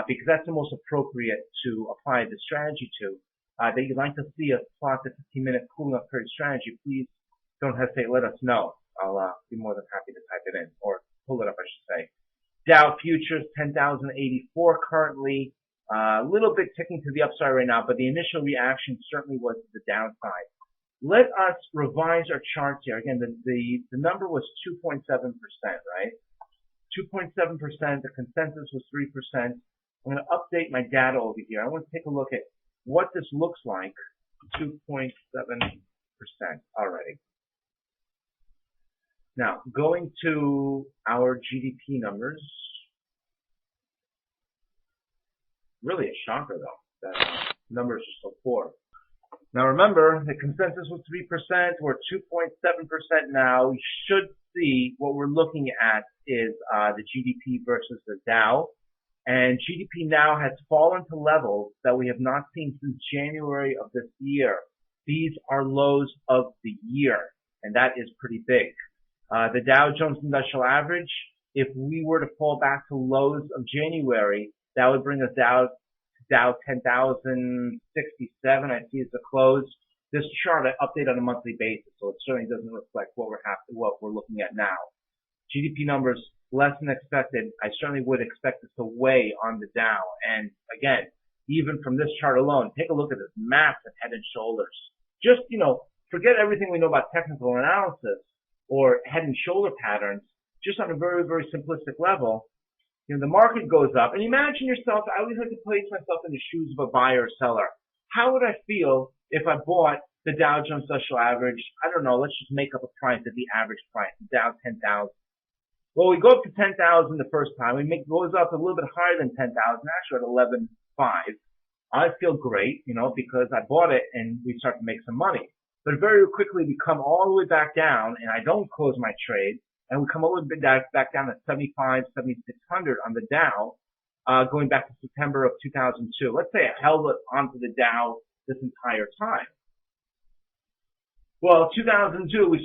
because that's the most appropriate to apply the strategy to, that you'd like to see us plot the 15-minute cooling off period strategy, please don't hesitate, let us know. I'll be more than happy to type it in, or pull it up, I should say. Dow futures, 10,084 currently, a little bit ticking to the upside right now, but the initial reaction certainly was to the downside. Let us revise our charts here. Again, the number was 2.7%, right? 2.7%, the consensus was 3%. I'm going to update my data over here. I want to take a look at what this looks like. 2.7% already. Now, going to our GDP numbers. Really a shocker, though. That numbers are so poor. Now, remember, the consensus was 3%. We're 2.7% now. We should see what we're looking at is the GDP versus the Dow. And GDP now has fallen to levels that we have not seen since January of this year. These are lows of the year, and that is pretty big. The Dow Jones Industrial Average, if we were to fall back to lows of January, that would bring us Dow 10,067. I see it's a close. This chart I update on a monthly basis, so it certainly doesn't reflect what we're looking at now. GDP numbers less than expected. I certainly would expect this to weigh on the Dow. And again, even from this chart alone, take a look at this massive head and shoulders. Just, forget everything we know about technical analysis or head and shoulder patterns, just on a very, very simplistic level. The market goes up, and imagine yourself, I always like to place myself in the shoes of a buyer or seller. How would I feel if I bought the Dow Jones Industrial Average? I don't know, let's just make up a price at the average price, the Dow 10,000. Well, we go up to 10,000 the first time. Goes up a little bit higher than 10,000, actually at 11.5. I feel great, because I bought it and we start to make some money. But very quickly we come all the way back down, and I don't close my trade. And we come all the way back down to 75, 7,600 on the Dow, going back to September of 2002. Let's say I held it onto the Dow this entire time. Well, 2002, 2003,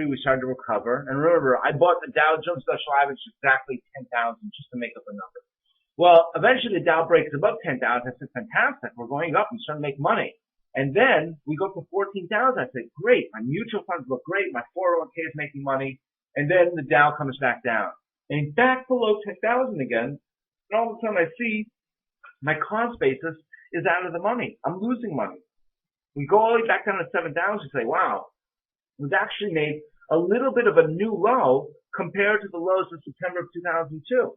we started to recover. And remember, I bought the Dow Jones Industrial Average exactly 10,000 just to make up a number. Well, eventually the Dow breaks above 10,000. I said, fantastic, we're going up and starting to make money. And then we go to 14,000. I said, great, my mutual funds look great, my 401k is making money. And then the Dow comes back down. And back below 10,000 again, and all of a sudden I see my cost basis is out of the money. I'm losing money. We go all the way back down to 7,000 and say, wow, we've actually made a little bit of a new low compared to the lows of September of 2002.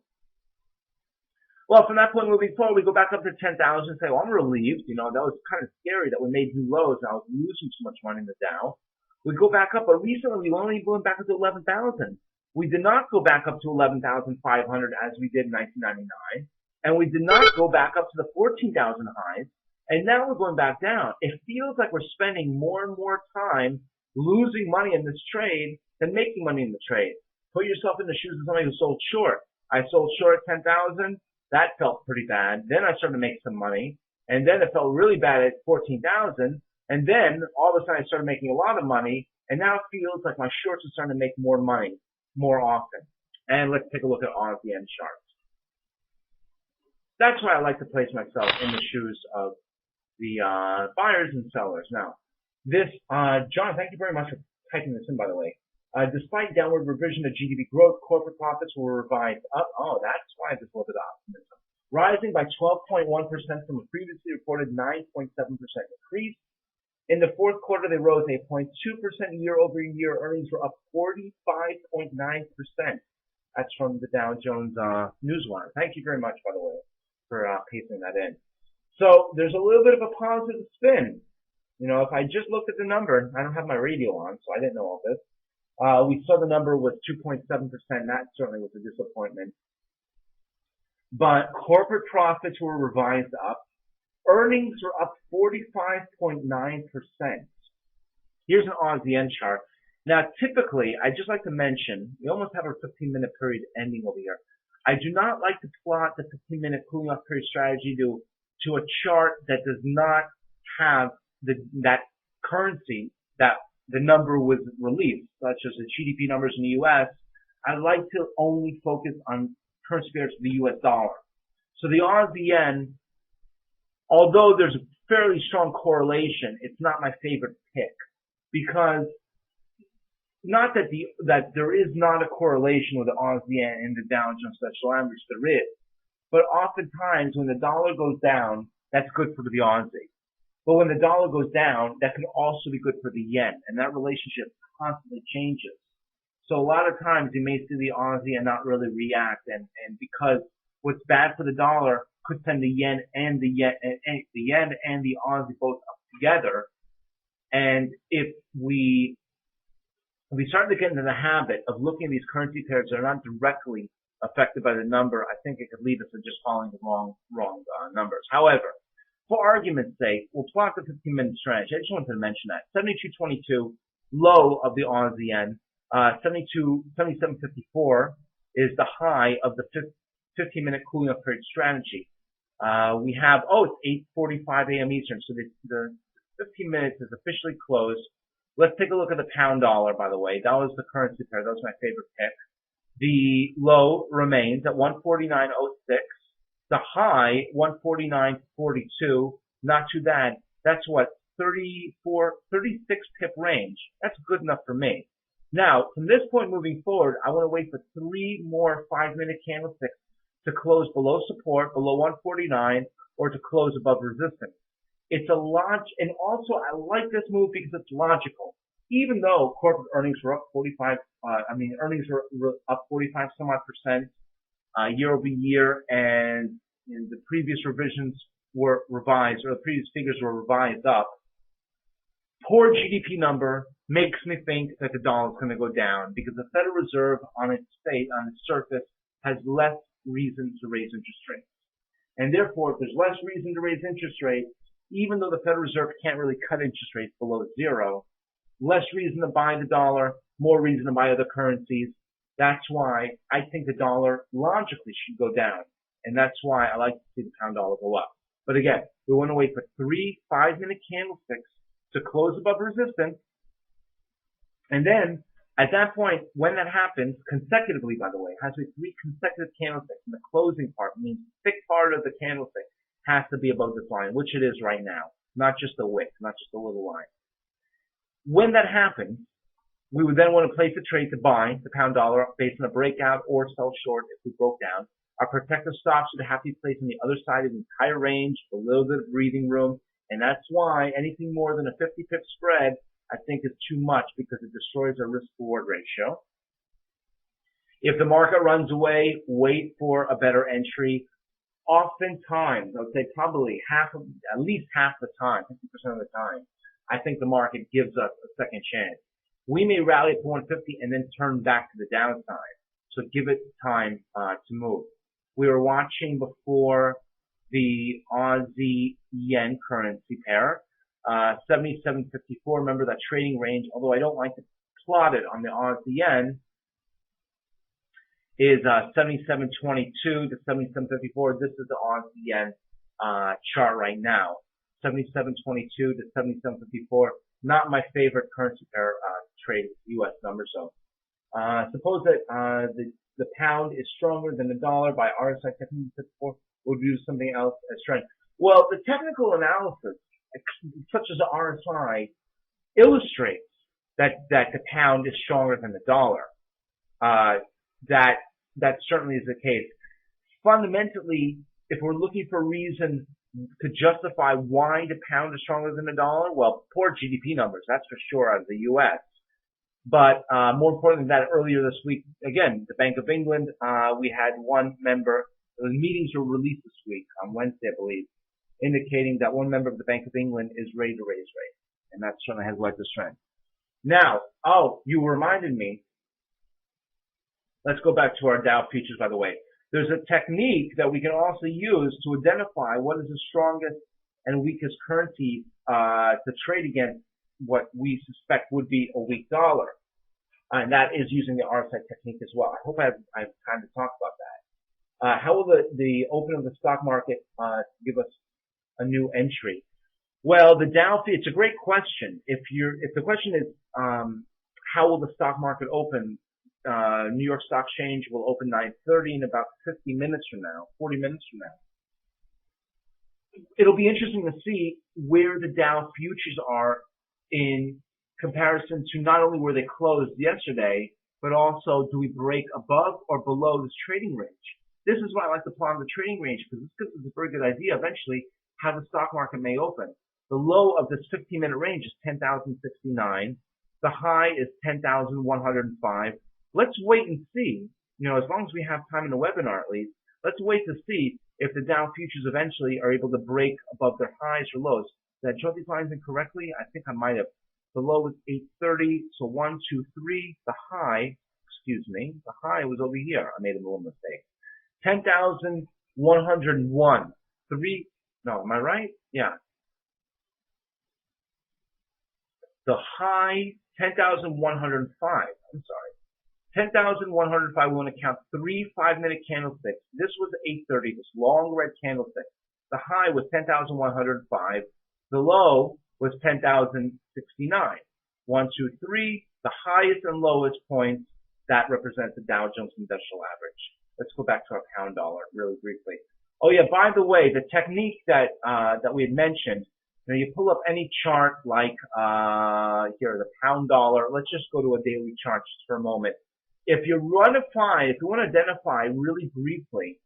Well, from that point moving forward, we go back up to 10,000 and say, well, I'm relieved. That was kind of scary that we made new lows and I was losing so much money in the Dow. We go back up, but recently we only went back up to 11,000. We did not go back up to 11,500 as we did in 1999, and we did not go back up to the 14,000 highs, and now we're going back down. It feels like we're spending more and more time losing money in this trade than making money in the trade. Put yourself in the shoes of somebody who sold short. I sold short at 10,000. That felt pretty bad. Then I started to make some money, and then it felt really bad at 14,000. And then, all of a sudden, I started making a lot of money, and now it feels like my shorts are starting to make more money more often. And let's take a look at Aussie Yen charts. That's why I like to place myself in the shoes of the buyers and sellers. Now, this, John, thank you very much for typing this in, by the way. Despite downward revision of GDP growth, corporate profits were revised up. Oh, that's why this was optimism. Rising by 12.1% from a previously reported 9.7% increase. In the fourth quarter, they rose 8.2% year over year. Earnings were up 45.9%. That's from the Dow Jones Newswire. Thank you very much, by the way, for pasting that in. So there's a little bit of a positive spin. If I just looked at the number, I don't have my radio on, so I didn't know all this. We saw the number was 2.7%. That certainly was a disappointment. But corporate profits were revised up. Earnings were up 45.9%. Here's an Aussie Yen chart. Now, typically, I just like to mention, we almost have a 15-minute period ending over here. I do not like to plot the 15-minute cooling off period strategy to a chart that does not have that currency that the number was released, such as the GDP numbers in the U.S. I like to only focus on currency pairs for the U.S. dollar. So the Aussie Yen, although there's a fairly strong correlation, it's not my favorite pick, because not that there is not a correlation with the Aussie Yen and the Dow Jones Industrial Average, there is, but oftentimes when the dollar goes down, that's good for the Aussie. But when the dollar goes down, that can also be good for the yen, and that relationship constantly changes. So a lot of times you may see the Aussie and not really react, and because what's bad for the dollar could send the yen and the Aussie both up together. And if we start to get into the habit of looking at these currency pairs that are not directly affected by the number, I think it could lead us to just following the wrong numbers. However, for argument's sake, we'll plot the 15-minute strategy. I just wanted to mention that 72.22 low of the Aussie yen, 77.54 is the high of the 15-minute cooling off period strategy. We have, it's 8:45 a.m. Eastern, so the 15 minutes is officially closed. Let's take a look at the pound dollar, by the way. That was the currency pair. That was my favorite pick. The low remains at 149.06. The high, 149.42. Not too bad. That's what, 36 pip range. That's good enough for me. Now, from this point moving forward, I want to wait for 3 more 5-minute candlesticks to close below support, below 149, or to close above resistance. It's a lot, and also I like this move because it's logical. Even though corporate earnings were up 45, earnings were up 45 some odd percent year over year, and the previous revisions were revised, or the previous figures were revised up. Poor GDP number makes me think that the dollar is going to go down because the Federal Reserve on its surface has less reason to raise interest rates. And therefore, if there's less reason to raise interest rates, even though the Federal Reserve can't really cut interest rates below zero, less reason to buy the dollar, more reason to buy other currencies. That's why I think the dollar logically should go down. And that's why I like to see the pound dollar go up. But again, we want to wait for 3 5-minute candlesticks to close above resistance. And then at that point, when that happens, consecutively, by the way, it has to be 3 consecutive candlesticks. And the closing part means the thick part of the candlestick has to be above this line, which it is right now. Not just a wick, not just a little line. When that happens, we would then want to place a trade to buy the pound dollar based on a breakout or sell short if we broke down. Our protective stops would have to be placed on the other side of the entire range, a little bit of breathing room. And that's why anything more than a 50-pip spread, I think, is too much because it destroys our risk-reward ratio. If the market runs away, wait for a better entry. Oftentimes, I would say probably at least half the time, 50% of the time, I think the market gives us a second chance. We may rally up to 150 and then turn back to the downside. So give it time to move. We were watching before the Aussie yen currency pair, 77.54. Remember that trading range, although I don't like to plot it on the Aussie yen, is 77.22 to 77.54. This is the Aussie yen chart right now. 77.22 to 77.54. Not my favorite currency pair trade U.S. number. So suppose that the pound is stronger than the dollar by RSI technique. We'll do something else as trend. Well, the technical analysis, such as the RSI, illustrates that the pound is stronger than the dollar. That certainly is the case. Fundamentally, if we're looking for a reason to justify why the pound is stronger than the dollar, well, poor GDP numbers, that's for sure, out of the U.S. But more important than that, earlier this week, again, the Bank of England, we had one member. The meetings were released this week on Wednesday, I believe, indicating that one member of the Bank of England is ready to raise rates, and that certainly has led to strength. Now, you reminded me. Let's go back to our Dow futures, by the way. There's a technique that we can also use to identify what is the strongest and weakest currency to trade against what we suspect would be a weak dollar. And that is using the RSI technique as well. I hope I have time to talk about that. How will the open of the stock market give us a new entry? Well, the Dow, it's a great question. If the question is how will the stock market open, New York Stock Exchange will open 9:30 in about 50 minutes from now, 40 minutes from now. It'll be interesting to see where the Dow futures are in comparison to not only where they closed yesterday, but also do we break above or below this trading range? This is why I like to plot on the trading range, because this gives us a very good idea eventually how the stock market may open. The low of this 15-minute range is 10,069. The high is 10,105. Let's wait and see, as long as we have time in the webinar at least, let's wait to see if the Dow futures eventually are able to break above their highs or lows. Did I draw these lines incorrectly? I think I might have. The low was 830, so 1, 2, 3. The high was over here. I made a little mistake. 10,101. Am I right? Yeah. The high, 10,105. I'm sorry. 10,105, we want to count 3 5-minute candlesticks. This was 830, this long red candlestick. The high was 10,105. The low was 10,069. 1, 2, 3, the highest and lowest points, that represents the Dow Jones Industrial Average. Let's go back to our pound dollar really briefly. Oh yeah, by the way, the technique that we had mentioned, you pull up any chart like here, the pound dollar. Let's just go to a daily chart just for a moment. If you want to identify really briefly,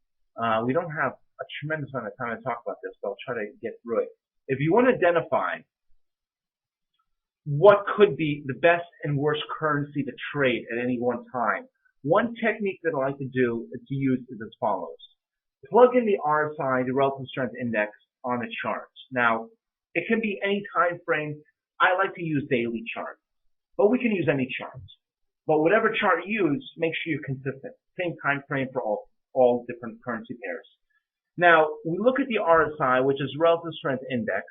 we don't have a tremendous amount of time to talk about this, but I'll try to get through it. if you want to identify what could be the best and worst currency to trade at any one time, one technique that I like to use is as follows. Plug in the RSI, the Relative Strength Index, on a chart. Now, it can be any time frame. I like to use daily charts, but we can use any chart. But whatever chart you use, make sure you're consistent. Same time frame for all different currency pairs. Now, we look at the RSI, which is Relative Strength Index,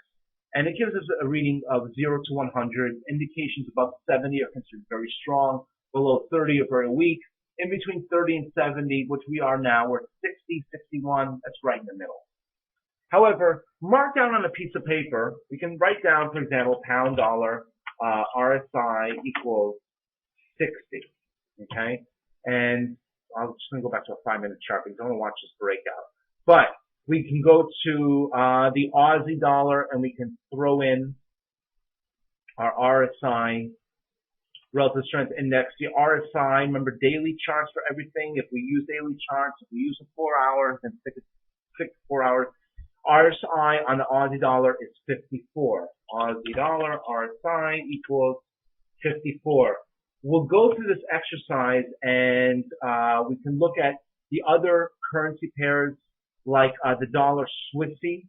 and it gives us a reading of 0 to 100. Indications above 70 are considered very strong, below 30 are very weak. In between 30 and 70, which we are now, we're 60, 61, that's right in the middle. However, mark down on a piece of paper, we can write down, for example, pound dollar, RSI equals 60, okay? And I'm just going to go back to a 5-minute chart because I want to watch this breakout. But we can go to the Aussie dollar and we can throw in our RSI, Relative Strength Index. The RSI, remember daily charts for everything. If we use daily charts, if we use the 4 hours, then stick 4 hours. RSI on the Aussie dollar is 54. Aussie dollar, RSI equals 54. We'll go through this exercise and we can look at the other currency pairs like the dollar Swissy.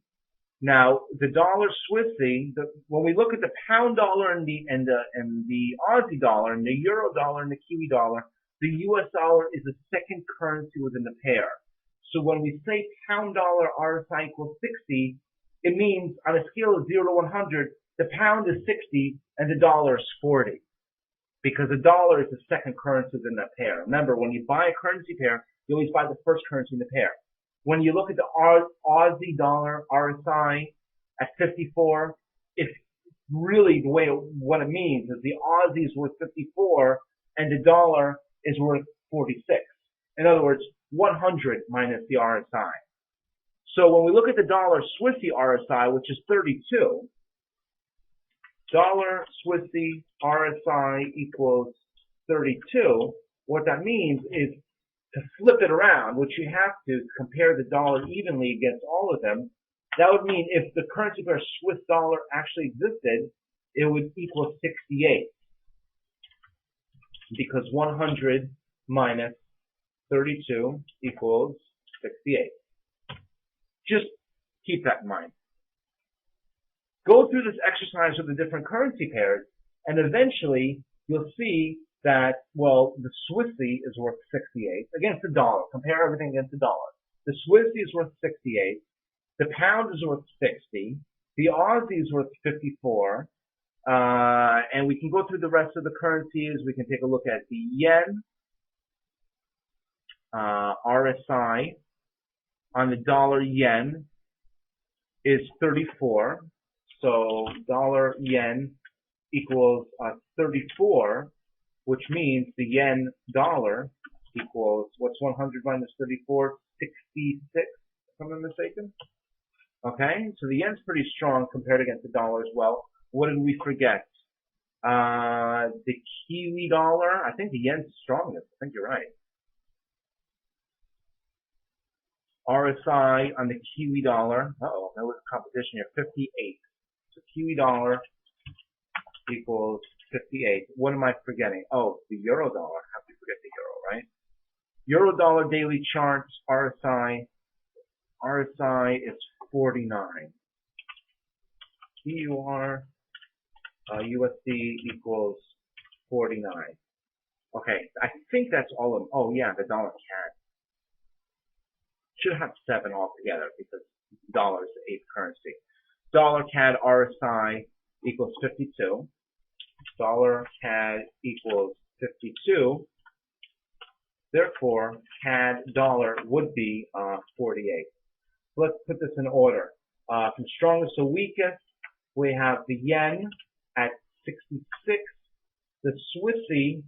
Now, the dollar Swissy, when we look at the pound dollar and the Aussie dollar and the euro dollar and the Kiwi dollar, the US dollar is the second currency within the pair. So when we say pound dollar RSI equals 60, it means on a scale of 0 to 100, the pound is 60 and the dollar is 40. Because the dollar is the second currency within that pair. Remember, when you buy a currency pair, you always buy the first currency in the pair. When you look at the Aussie dollar RSI at 54, it's really the way what it means is the Aussie is worth 54 and the dollar is worth 46. In other words, 100 minus the RSI. So when we look at the dollar Swissy RSI, which is 32, dollar Swissy RSI equals 32, what that means is to flip it around, which you have to compare the dollar evenly against all of them. That would mean if the currency pair Swiss dollar actually existed, it would equal 68. Because 100 minus 32 equals 68. Just keep that in mind. Go through this exercise with the different currency pairs, and eventually you'll see that, well, the Swissy is worth 68 against the dollar. Compare everything against the dollar. The Swissy is worth 68. The pound is worth 60. The Aussie is worth 54. And we can go through the rest of the currencies. We can take a look at the yen, RSI on the dollar yen is 34. So dollar yen equals 34, which means the yen dollar equals, what's 100 minus 34? 66, if I'm not mistaken. Okay, so the yen's pretty strong compared against the dollar as well. What did we forget? The Kiwi dollar, I think the yen's strongest. I think you're right. RSI on the Kiwi dollar, uh-oh, that was competition here, 58. So Kiwi dollar equals 58. What am I forgetting? Oh, the euro dollar. How could we forget the euro, right? Euro dollar daily charts, RSI is 49. EUR, USD equals 49. Okay, I think that's all of them. Oh yeah, the dollar CAD. Should have 7 altogether because dollar is the 8th currency. Dollar CAD RSI equals 52. Dollar CAD equals 52. Therefore, CAD dollar would be 48. Let's put this in order. From strongest to weakest, we have the yen at 66, the Swissy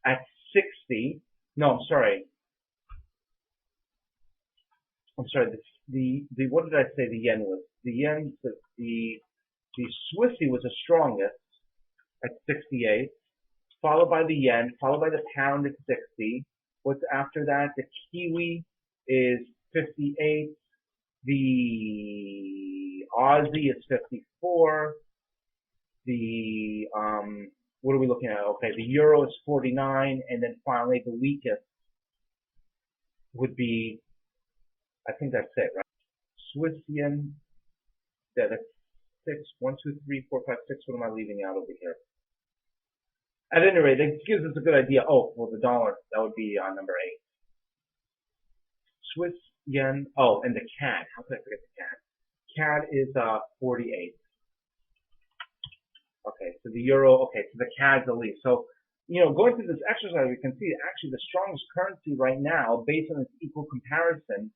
at 60. No, I'm sorry. What did I say the yen was? The Swissy was the strongest at 68, followed by the yen, followed by the pound at 60. What's after that? The Kiwi is 58. The Aussie is 54. The what are we looking at? Okay, the euro is 49, and then finally the weakest would be, I think that's it, right? Swiss yen. Yeah, that's 6. 1, 2, 3, 4, 5, 6. What am I leaving out over here? At any rate, it gives us a good idea. Oh, well, the dollar, that would be number 8. Swiss yen. Oh, and the CAD. How could I forget the CAD? CAD is 48. Okay, so the euro. Okay, so the CAD's the least. So, going through this exercise, we can see actually the strongest currency right now, based on its equal comparison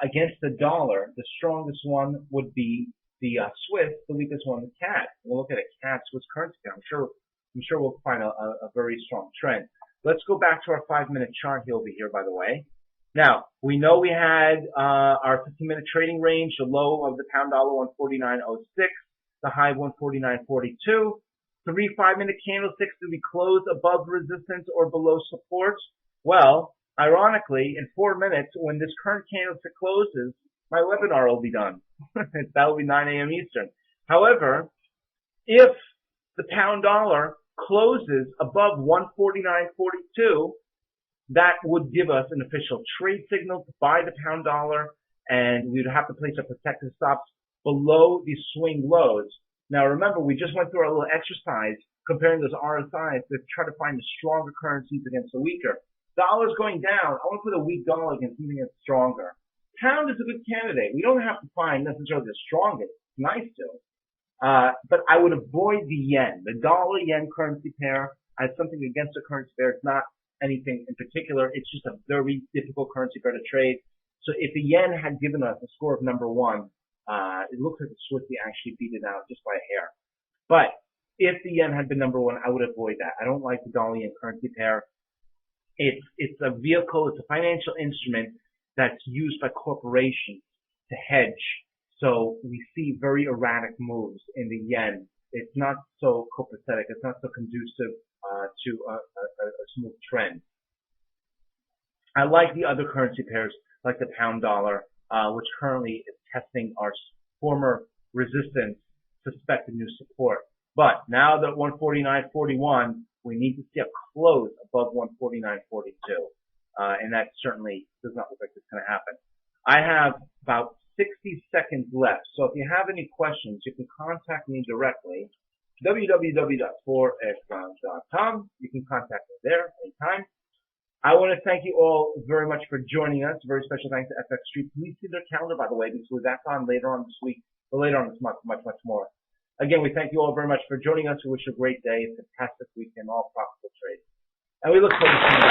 against the dollar, the strongest one would be the Swiss. The weakest one, the CAD. We'll look at a CAD Swiss currency. I'm sure we'll find a very strong trend. Let's go back to our 5-minute chart here over here, by the way. Now, we know we had our 15-minute trading range, the low of the pound dollar 149.06, the high 149.42. 3 5-minute candlesticks, do we close above resistance or below support? Well, ironically, in 4 minutes, when this current candlestick closes, my webinar will be done. That will be 9 a.m. Eastern. However, if the pound dollar closes above 149.42, that would give us an official trade signal to buy the pound dollar, and we would have to place our protective stops below these swing lows. Now remember, we just went through our little exercise comparing those RSIs to try to find the stronger currencies against the weaker. Dollar's going down. I want to put a weak dollar against something that's stronger. Pound is a good candidate. We don't have to find necessarily the strongest. It's nice to. But I would avoid the yen. The dollar-yen currency pair as something against the currency pair. It's not anything in particular. It's just a very difficult currency pair to trade. So if the yen had given us a score of number 1, it looks like the Swissy actually beat it out just by a hair. But if the yen had been number 1, I would avoid that. I don't like the dollar-yen currency pair. It's a vehicle, it's a financial instrument that's used by corporations to hedge. So we see very erratic moves in the yen. It's not so copacetic. It's not so conducive to a smooth trend. I like the other currency pairs, like the pound dollar, which currently is testing our former resistance, suspected new support. But now that 149.41, we need to see a close above 149.42. And that certainly does not look like it's going to happen. I have about 60 seconds left. So if you have any questions, you can contact me directly. www.forexground.com. You can contact me there anytime. I want to thank you all very much for joining us. Very special thanks to FX Street. Please see their calendar, by the way, because that's on later on this week, or later on this month, much more. Again, we thank you all very much for joining us. We wish you a great day, a fantastic weekend, all profitable trades. And we look forward to seeing you.